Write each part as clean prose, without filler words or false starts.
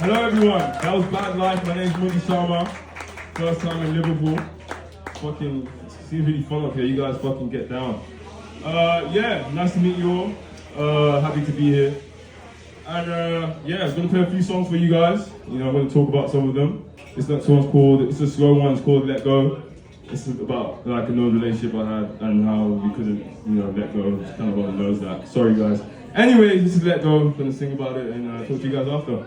Hello everyone, that was Bad Life. My name's Mudi first time in Liverpool. Fucking, it seems really fun up here, you guys fucking get down. Yeah, nice to meet you all, happy to be here. And yeah, I'm gonna play a few songs for you guys. You know, I'm gonna talk about some of them. This next one's called, it's a slow one, it's called Let Go. It's about like an old relationship I had and how we couldn't, you know, let go. It's kind of on the nose that. Sorry guys. Anyways, this is Let Go. I'm gonna sing about it and talk to you guys after.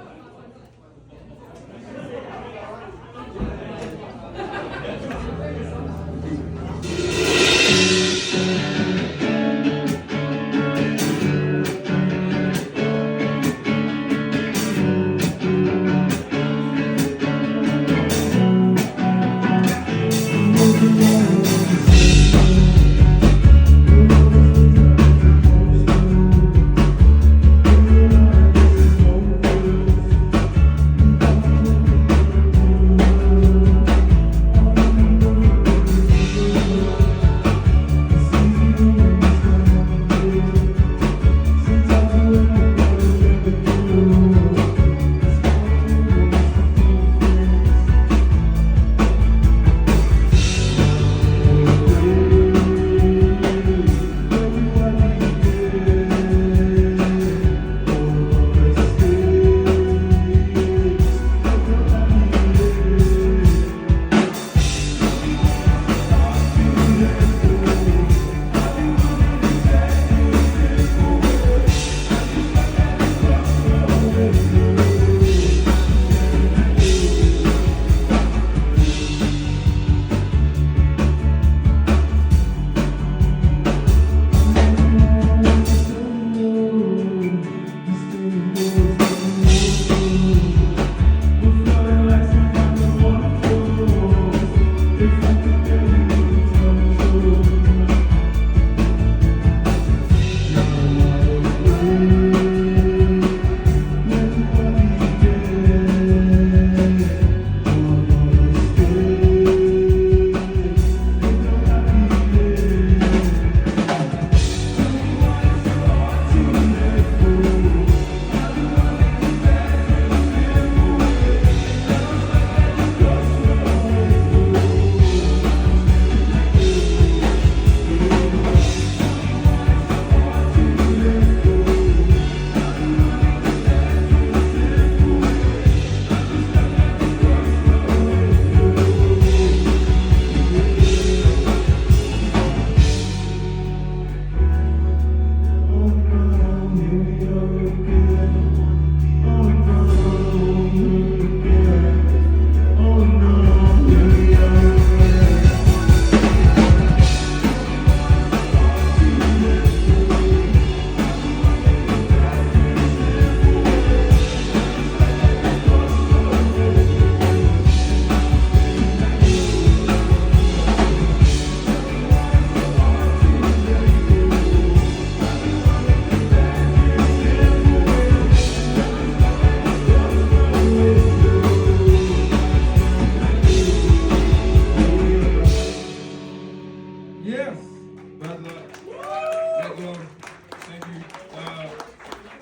Thank you.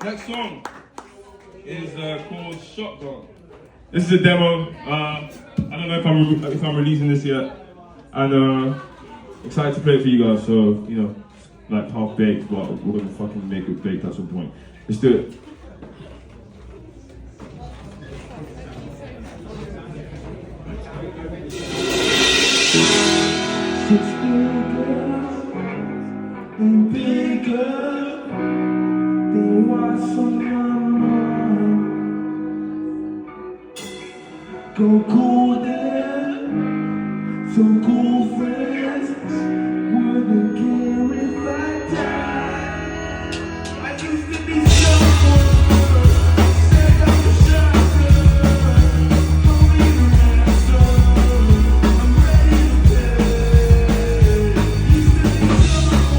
Next song is called Shotgun. This is a demo. I don't know if I'm releasing this yet, and excited to play it for you guys. So like half baked, but we're gonna fucking make it baked at some point. Let's do it. And bigger, they watch on my mind. Go cool there, some cool friends wouldn't care if I died. I used to be someone, said I was shotgun, holding an answer, I'm ready to pay. Used to be someone.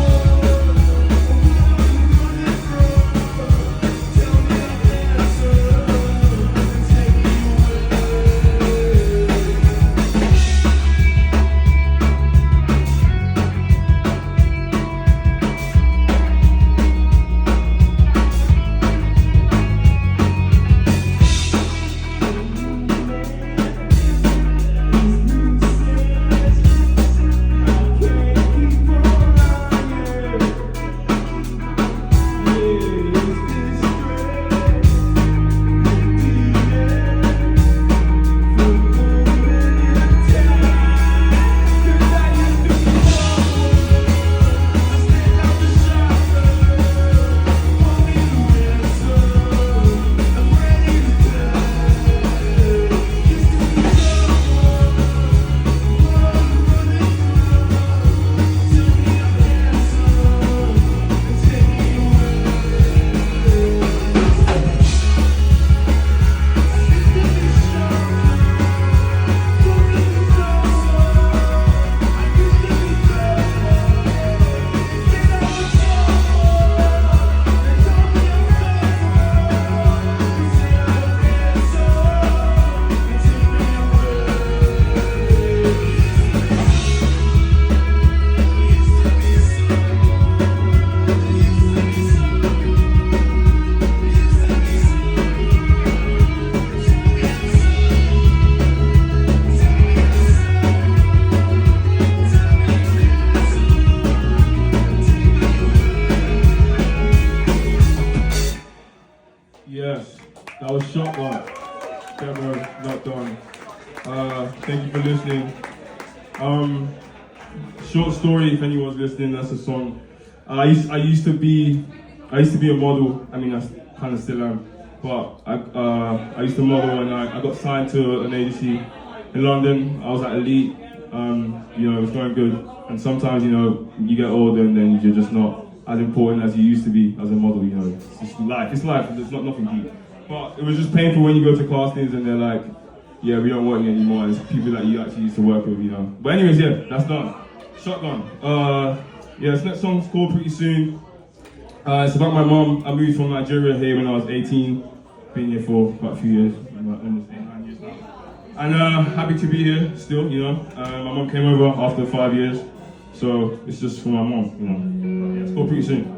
Yes, that was Shotgun. Demo, not done. Thank you for listening. Short story, if anyone's listening, that's a song. I used to be a model. I mean, I kind of still am. But I used to model, and I got signed to an agency in London. I was at Elite. It was going good. And sometimes, you get older, and then you're just not as important as you used to be as a model. It's just life. It's life. There's nothing deep. But it was just painful when you go to castings and they're like, yeah, we don't want you anymore. And it's people that you actually used to work with, But anyways, yeah, that's done. Shotgun. This next song's called Pretty Soon. It's about my mom. I moved from Nigeria here when I was 18. Been here for quite a few years, almost 8-9 years now. And happy to be here still, My mom came over after 5 years. So it's just for my mom, It's called Pretty Soon.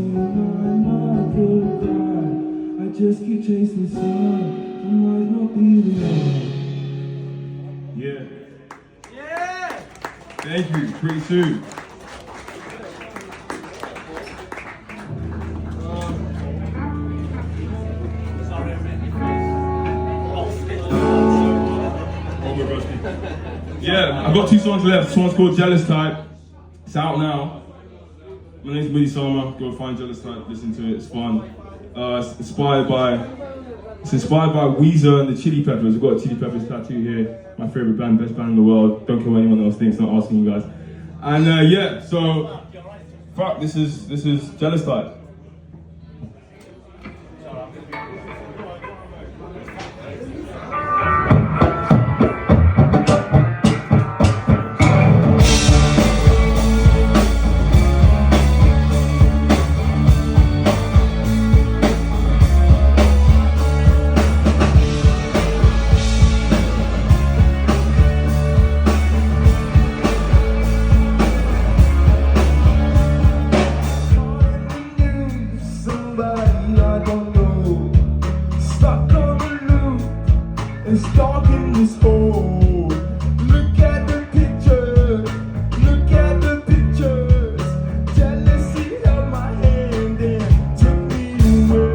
I'm not the guy. I just keep chasing sun. I might not be the one. Yeah. Thank you. Pretty soon. Yeah, I've got 2 songs left. This one's called Jealous Type. It's out now. My name's Mudi Sama. Go find Jealous Type, listen to it, it's fun. It's inspired by Weezer and the Chili Peppers. I've got a Chili Peppers tattoo here. My favorite band, best band in the world. Don't care what anyone else thinks, not asking you guys. And yeah, so fuck, this is Jealous Type. It's dark in this hole. Look at the pictures. Look at the pictures. Jealousy held my hand and took me away.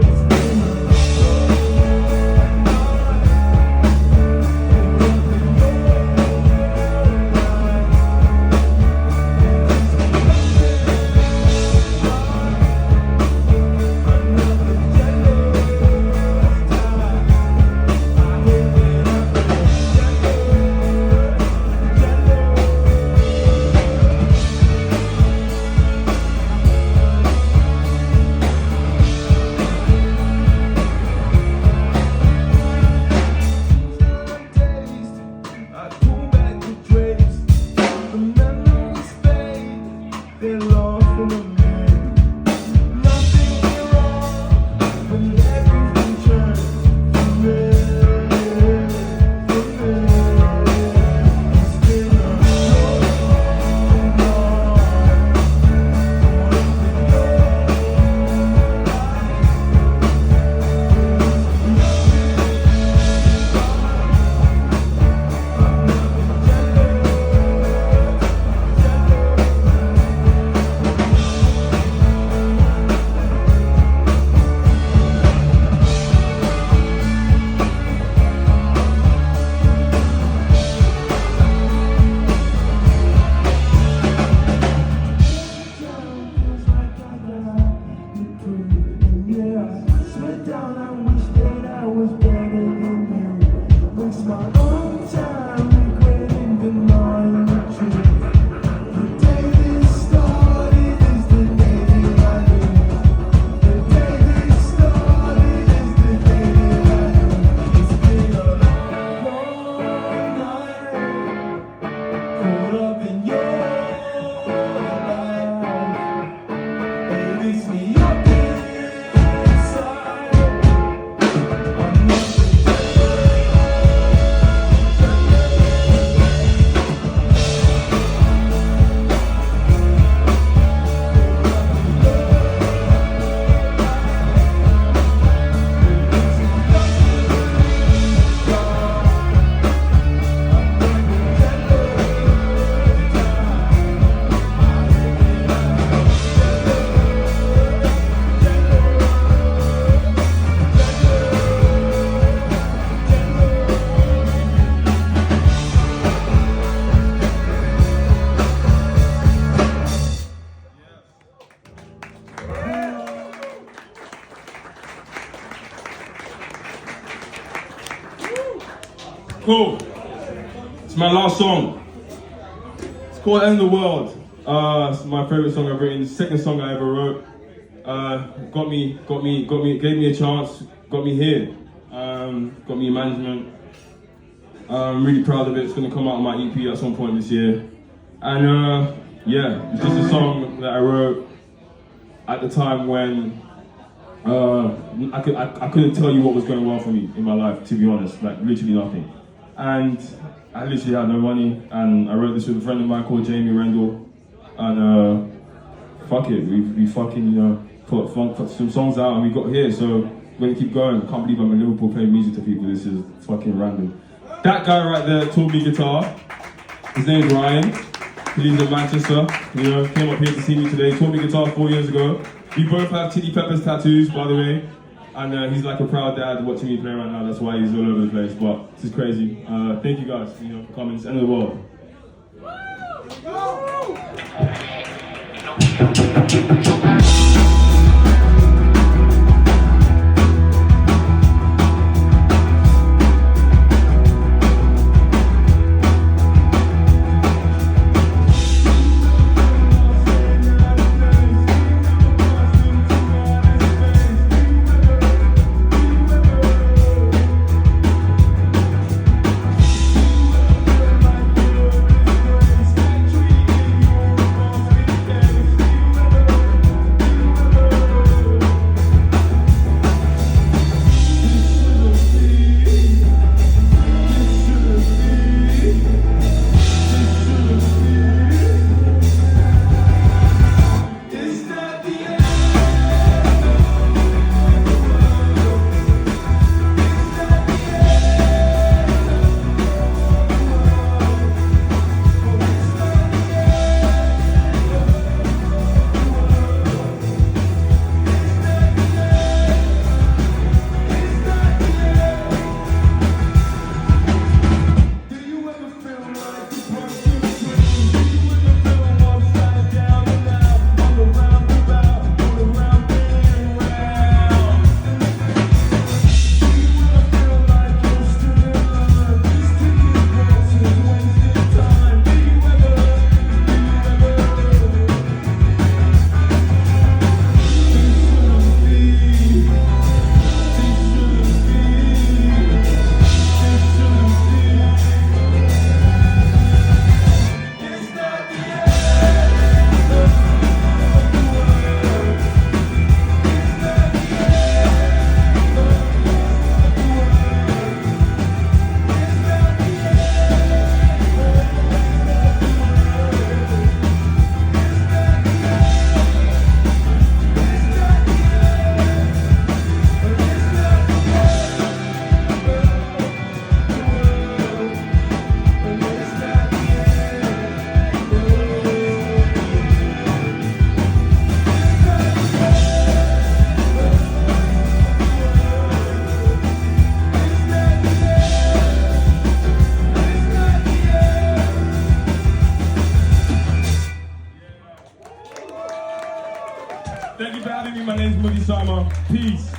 They're lost in the man. Nothing went wrong when everything turned from there. It's been Cool. It's my last song. It's called End of the World. It's my favorite song I've written. It's the second song I ever wrote. Gave me a chance, got me here. Got me in management. I'm really proud of it. It's gonna come out on my EP at some point this year. And yeah, it's just a song that I wrote at the time when I couldn't tell you what was going on for me in my life, to be honest, like literally nothing. And I literally had no money, and I wrote this with a friend of mine called Jamie Rendell, and fuck it, we fucking, put some songs out, and we got here. So we're gonna keep going. Can't believe I'm in Liverpool playing music to people. This is fucking random. That guy right there taught me guitar. His name's Ryan. He lives in Manchester. You know, came up here to see me today. Taught me guitar 4 years ago. We both have Chili Peppers tattoos, by the way. And he's like a proud dad watching me play right now. That's why he's all over the place. But this is crazy. Thank you guys, for coming. It's the end of the world. Thank you for having me. My name is Mudi. Peace.